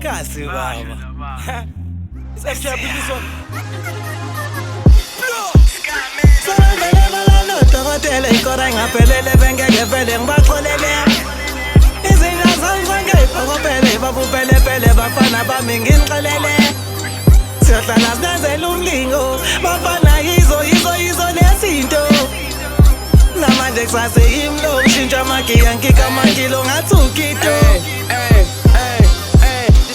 Kasi baba. Isajabulisa. Sarangele malano dokotela ikora ngaphelele bengeke vele ngibaxolele. Izinto zangisange phokopele babupele bafana bami nginixelele. Siyahlala sinenzela umlingo bafana yizo lezinto. Namanje kusase imlo ngishintsha amagiya ngikha amakilo ngathukito.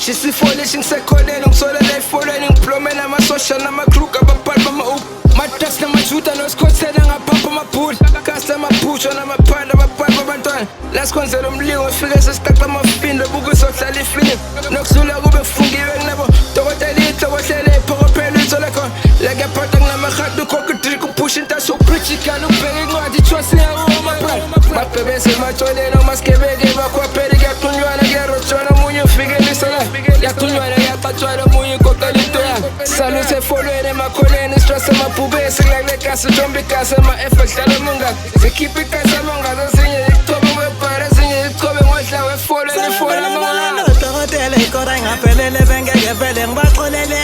Shisifone singisekholeni ngisolele efoneni ngiplomela amasosha namakruka ababhali bama-up madrags namajuda nosikhothela ngaphampa amabhula kasi amaphusha namaphanda ababhali babantwana la sikhonzela umlingo efike sesiqaqa amafindo bukuzohlala ifilimu nokuzula kube kufungiwe kunabo dokotela inhloko hlele iphokophela uyithole khona la kuyaphatha kunamahati ukhokha udrink uphusha intasha ukubrijikana ubheka incwadi ithiwa singawomabhali babhebese matshoneni omasikebeke bakhwapheli kuyaqunywana kuyarojwana omunye ufikelisa la yaqunywana kuyaqatshwana omunye ukokela into yakhe saluthe efolweni emakholeni stress emabhubesi kulakule gasi jomba igasi ema-f edlala mungaka zikhipha igasi amongazi ezinye zichobe kwebhara ezinye zichobe ngodla wefolweni ifola amawala dokotela ikora ngaphelele bengeke vele ngibaxolele.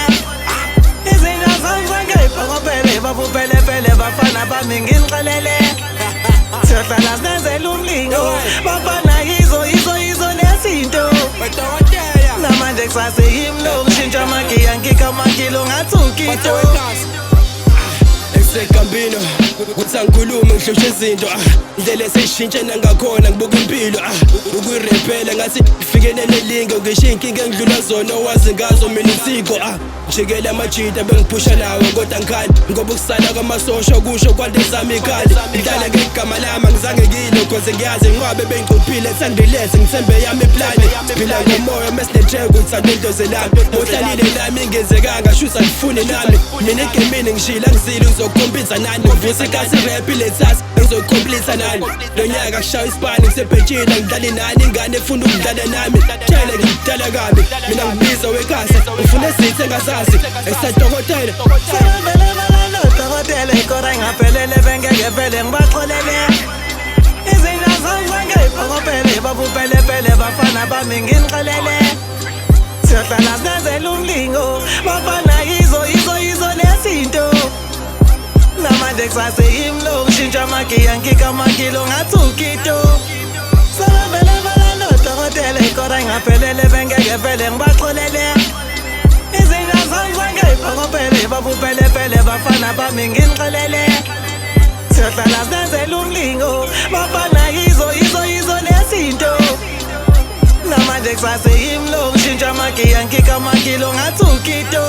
Izinto zangisange phokopele babupele bafana bami nginixelele. Siyahlala sinenzela umlingo bafana yizo lezinto. Namanje kusase imlo ngishintsha amagiya ngikha amakilo ngathukito. Esekambino kuthi angikhulume ngihloshe izinto indlela eseyishintshe nangakhona ngibuka impilo ukuyirepela ngathi ngifikele nelingo ngisho iy'nkinga engidlula zona owazi ngazo mina insiko jikela amajita bengiphusha nawo kodwa ngikhali ngoba ukusala kwamasosha kusho kwande zami ikhali ngidlala ngegama lami angizange ngilo cause ngiyazi inqwabe bengigcuphile sandileze ngithembe yami iplani phila ngomoya mesinejeko uthanda into zelami uhlalile nami ingenzekanga shuthi andifuni nami mina egemini ngishila ngizile uzokukompitha nani uvusa ikasi rap ilethasi ngizoyikhompletha nani lo nyaka kushaya isipani ngisebhentshini angidlali nani ingane efuna ukudlala nami tshele ngidala kabi mina ngibiza wekasi ngifuna ezithe ngazazi esadokotela Sarangele malano dokotela ikora ngaphelele bengeke vele ngibaxolele. Izinto zangisange phokopele babupele bafana bami nginixelele. Siyahlala sinenzela umlingo bafana yizo lezinto. Namanje kusase imlo ngishintsha amagiya ngikha amakilo ngathukito. Sarangele malano dokotela ikora ngaphelele bengeke vele ngibaxolele. Izinto zangisange phokopele babupele bafana bami nginixelele. Siyahlala sinenzela umlingo bafana yizo lezinto. Namanje kusase imlo ngishintsha amagiya ngikha amakilo ngathukito.